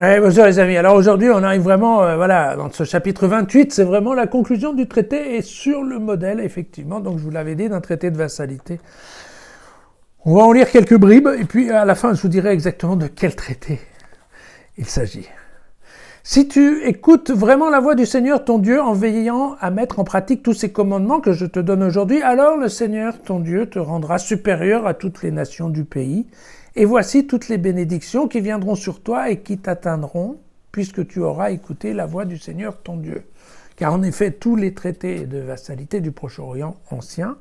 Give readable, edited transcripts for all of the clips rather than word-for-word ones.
Bonjour les amis, alors aujourd'hui on arrive vraiment, voilà, dans ce chapitre 28, c'est vraiment la conclusion du traité et sur le modèle, effectivement, donc je vous l'avais dit, d'un traité de vassalité. On va en lire quelques bribes, et puis à la fin je vous dirai exactement de quel traité il s'agit. Si tu écoutes vraiment la voix du Seigneur ton Dieu en veillant à mettre en pratique tous ces commandements que je te donne aujourd'hui, alors le Seigneur ton Dieu te rendra supérieur à toutes les nations du pays. Et voici toutes les bénédictions qui viendront sur toi et qui t'atteindront, puisque tu auras écouté la voix du Seigneur ton Dieu. Car en effet, tous les traités de vassalité du Proche-Orient ancien,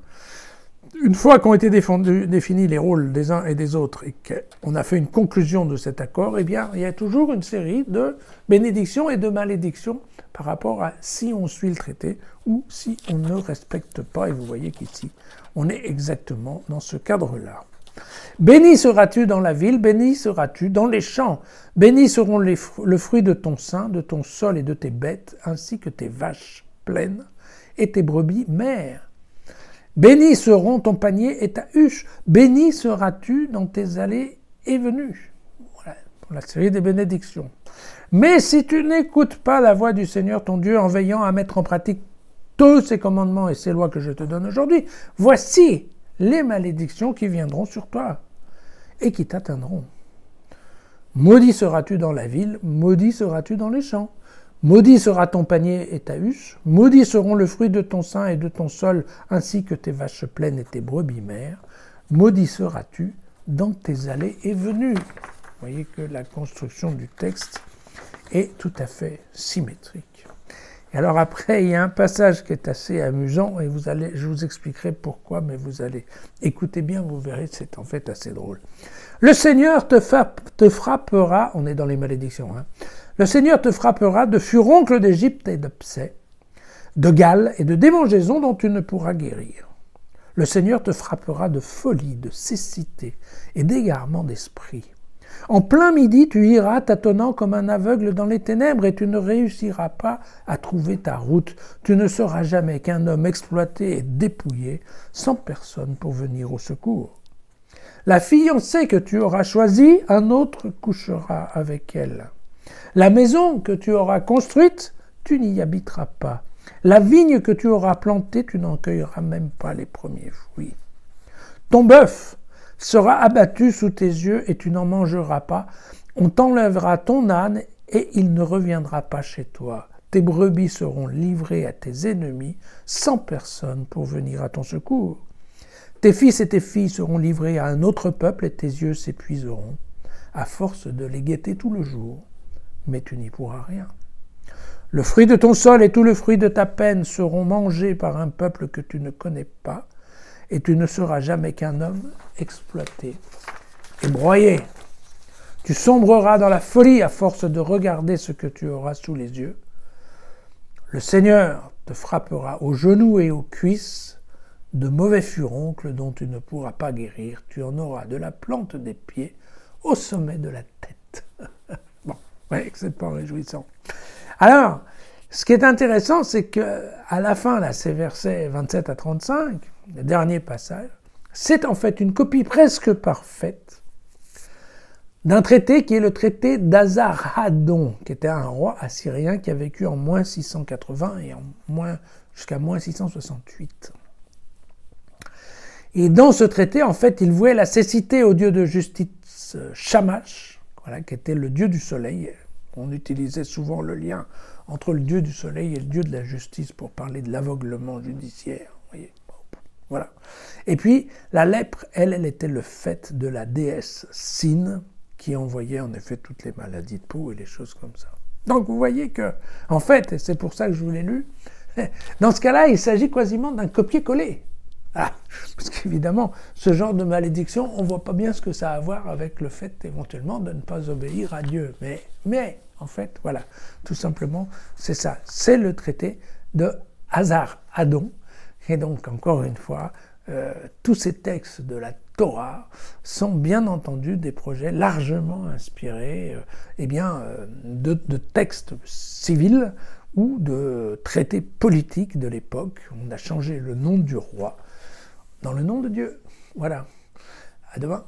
une fois qu'ont été définis les rôles des uns et des autres et qu'on a fait une conclusion de cet accord, eh bien, il y a toujours une série de bénédictions et de malédictions par rapport à si on suit le traité ou si on ne respecte pas. Et vous voyez qu'ici, on est exactement dans ce cadre-là. Béni seras-tu dans la ville, béni seras-tu dans les champs. Bénis seront le fruit de ton sein, de ton sol et de tes bêtes, ainsi que tes vaches pleines et tes brebis mères. Bénis seront ton panier et ta huche. Béni seras-tu dans tes allées et venues. Voilà, pour la série des bénédictions. Mais si tu n'écoutes pas la voix du Seigneur ton Dieu en veillant à mettre en pratique tous ces commandements et ces lois que je te donne aujourd'hui, voici les malédictions qui viendront sur toi et qui t'atteindront. Maudit seras-tu dans la ville, maudit seras-tu dans les champs. Maudit sera ton panier et ta huche, maudits seront le fruit de ton sein et de ton sol, ainsi que tes vaches pleines et tes brebis mères. Maudit seras-tu dans tes allées et venues. Vous voyez que la construction du texte est tout à fait symétrique. Et alors après, il y a un passage qui est assez amusant, et je vous expliquerai pourquoi, mais vous allez écouter bien, vous verrez, c'est en fait assez drôle. Le Seigneur te frappera, on est dans les malédictions, hein. Le Seigneur te frappera de furoncles d'Égypte et de Psée, de Galles et de démangeaisons dont tu ne pourras guérir. Le Seigneur te frappera de folie, de cécité et d'égarement d'esprit. En plein midi, tu iras tâtonnant comme un aveugle dans les ténèbres et tu ne réussiras pas à trouver ta route. Tu ne seras jamais qu'un homme exploité et dépouillé, sans personne pour venir au secours. La fiancée que tu auras choisie, un autre couchera avec elle. La maison que tu auras construite, tu n'y habiteras pas. La vigne que tu auras plantée, tu n'en cueilleras même pas les premiers fruits. Ton bœuf sera abattu sous tes yeux et tu n'en mangeras pas. On t'enlèvera ton âne et il ne reviendra pas chez toi. Tes brebis seront livrées à tes ennemis sans personne pour venir à ton secours. Tes fils et tes filles seront livrés à un autre peuple et tes yeux s'épuiseront à force de les guetter tout le jour. Mais tu n'y pourras rien. Le fruit de ton sol et tout le fruit de ta peine seront mangés par un peuple que tu ne connais pas, et tu ne seras jamais qu'un homme exploité et broyé. Tu sombreras dans la folie à force de regarder ce que tu auras sous les yeux. Le Seigneur te frappera aux genoux et aux cuisses de mauvais furoncles dont tu ne pourras pas guérir. Tu en auras de la plante des pieds au sommet de la tête. Bon, ouais, c'est pas réjouissant. Alors, ce qui est intéressant, c'est qu'à la fin, là, ces versets 27 à 35, le dernier passage, c'est en fait une copie presque parfaite d'un traité qui est le traité d'Azarhadon, qui était un roi assyrien qui a vécu en moins 680 et jusqu'à moins 668. Et dans ce traité, en fait, il vouait la cécité au dieu de justice Shamash, voilà, qui était le dieu du soleil. On utilisait souvent le lien entre le dieu du soleil et le dieu de la justice pour parler de l'aveuglement judiciaire. Vous voyez, voilà. Et puis, la lèpre, elle était le fait de la déesse Sin, qui envoyait en effet toutes les maladies de peau et les choses comme ça. Donc vous voyez que, en fait, et c'est pour ça que je vous l'ai lu, dans ce cas-là, il s'agit quasiment d'un copier-coller. Ah, parce qu'évidemment, ce genre de malédiction, on ne voit pas bien ce que ça a à voir avec le fait éventuellement de ne pas obéir à Dieu. Mais en fait, voilà, tout simplement, c'est ça. C'est le traité de Azarhadon. Et donc, encore une fois, tous ces textes de la Torah sont bien entendu des projets largement inspirés de textes civils ou de traités politiques de l'époque. On a changé le nom du roi dans le nom de Dieu. Voilà. À demain.